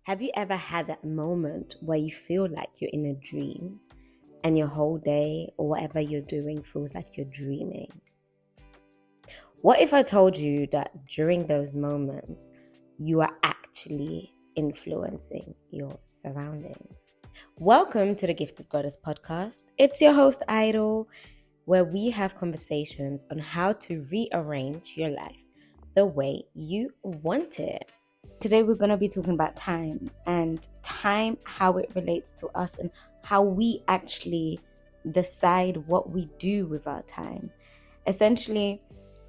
Have you ever had that moment where you feel like you're in a dream and your whole day or whatever you're doing feels like you're dreaming? What if I told you that during those moments, you are actually influencing your surroundings? Welcome to the Gifted Goddess podcast. It's your host, Idol, where we have conversations on how to rearrange your life the way you want it. Today we're going to be talking about time, how it relates to us, and how we actually decide what we do with our time. Essentially,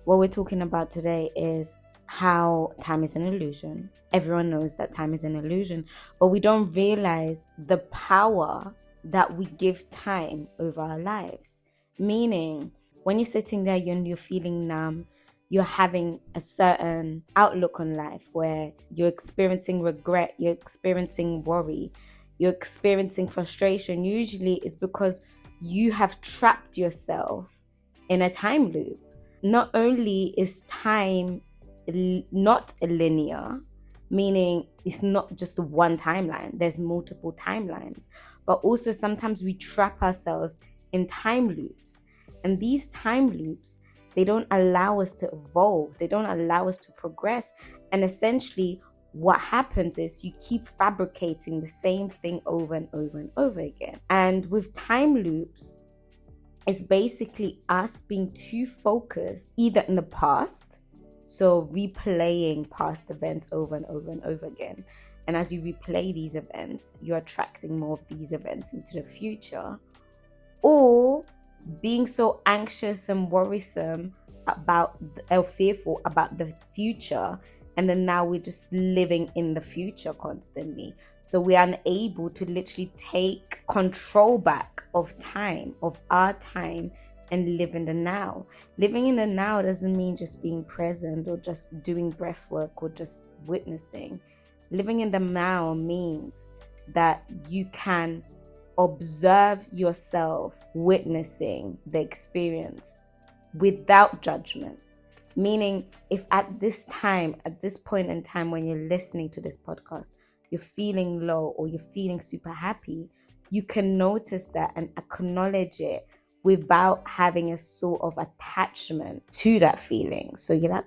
what we're talking about today is how time is an illusion. Everyone knows that time is an illusion, but we don't realize the power that we give time over our lives. Meaning, when you're sitting there and you're feeling numb, you're having a certain outlook on life where you're experiencing regret, you're experiencing worry, you're experiencing frustration. Usually it's because you have trapped yourself in a time loop. Not only is time not linear, meaning it's not just one timeline, there's multiple timelines, but also sometimes we trap ourselves in time loops. And these time loops, they don't allow us to evolve. They don't allow us to progress. And essentially, what happens is you keep fabricating the same thing over and over and over again. And with time loops, it's basically us being too focused either in the past, so replaying past events over and over and over again. And as you replay these events, you're attracting more of these events into the future. Or being so anxious and worrisome fearful about the future, and then now we're just living in the future constantly, so we're unable to literally take control back of our time, and live in the now. Living in the now doesn't mean just being present or just doing breath work or just witnessing. Living in the now means that you can observe yourself witnessing the experience without judgment. Meaning, if at this point in time when you're listening to this podcast, you're feeling low or you're feeling super happy, you can notice that and acknowledge it without having a sort of attachment to that feeling. So you're like,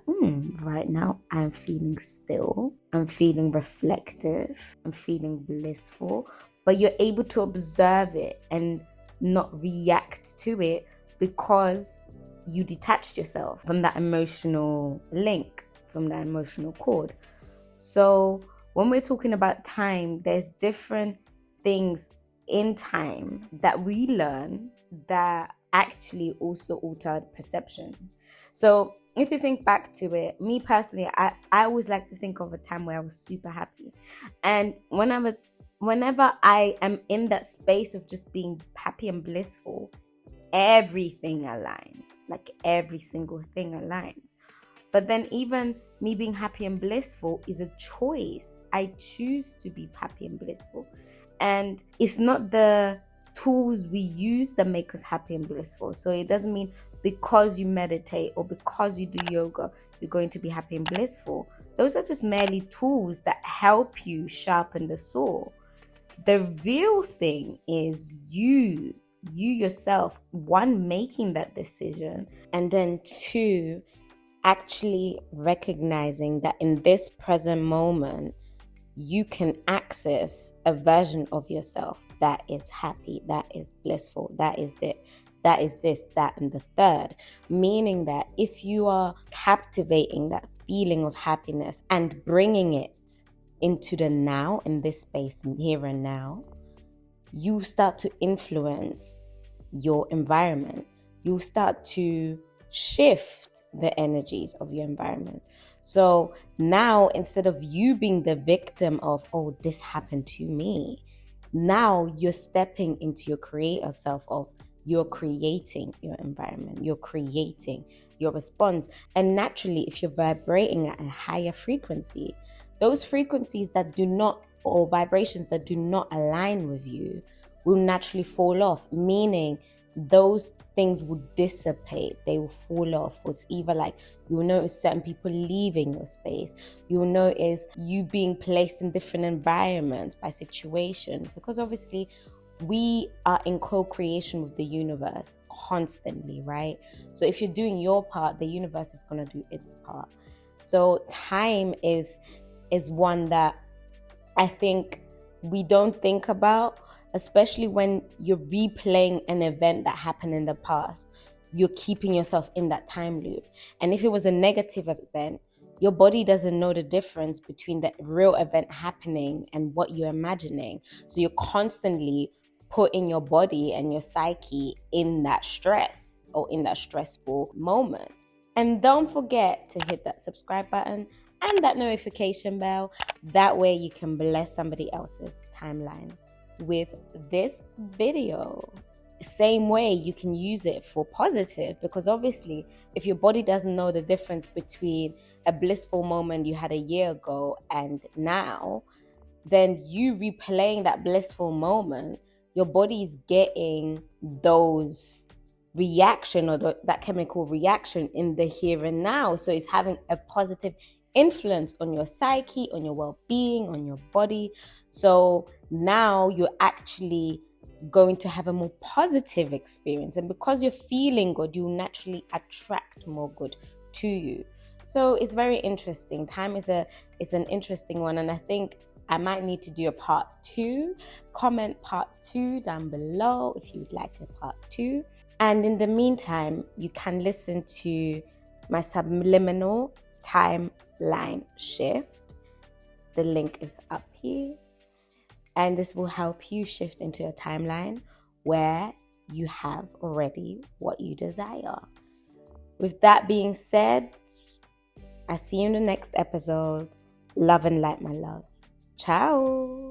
right now I'm feeling still, I'm feeling reflective, I'm feeling blissful. But you're able to observe it and not react to it because you detached yourself from that emotional link, from that emotional cord. So when we're talking about time, there's different things in time that we learn that actually also altered perception. So if you think back to it, me personally, I always like to think of a time where I was super happy. And whenever I am in that space of just being happy and blissful, everything aligns, like every single thing aligns. But then even me being happy and blissful is a choice. I choose to be happy and blissful. And it's not the tools we use that make us happy and blissful. So it doesn't mean because you meditate or because you do yoga, you're going to be happy and blissful. Those are just merely tools that help you sharpen the saw. The real thing is you yourself, one, making that decision, and then two, actually recognizing that in this present moment, you can access a version of yourself that is happy, that is blissful, that is this, that, and the third. Meaning that if you are captivating that feeling of happiness and bringing it into the now, in this space, in here and now, you start to influence your environment. You start to shift the energies of your environment. So now, instead of you being the victim of, oh, this happened to me, now you're stepping into your creator self of you're creating your environment, you're creating your response. And naturally, if you're vibrating at a higher frequency, those frequencies that do not, or vibrations that do not align with you, will naturally fall off, meaning those things will dissipate, they will fall off. It's either like you will notice certain people leaving your space, you will notice you being placed in different environments by situation, because obviously we are in co-creation with the universe constantly, right? So if you're doing your part, the universe is going to do its part. So time is one that I think we don't think about, especially when you're replaying an event that happened in the past. You're keeping yourself in that time loop. And if it was a negative event, your body doesn't know the difference between the real event happening and what you're imagining. So you're constantly putting your body and your psyche in that stress or in that stressful moment. And don't forget to hit that subscribe button and that notification bell. That way you can bless somebody else's timeline with this video. Same way you can use it for positive, because obviously if your body doesn't know the difference between a blissful moment you had a year ago and now, then you replaying that blissful moment, your body is getting those reaction or that chemical reaction in the here and now. So it's having a positive influence on your psyche, on your well-being, on your body. So now you're actually going to have a more positive experience, and because you're feeling good, you naturally attract more good to you. So it's very interesting. Time is an interesting one, and I think I might need to do a part 2. Comment part 2 down below if you would like a part 2. And in the meantime, you can listen to my subliminal timeline shift. The link is up here. And this will help you shift into a timeline where you have already what you desire. With that being said, I see you in the next episode. Love and light, my loves. Ciao.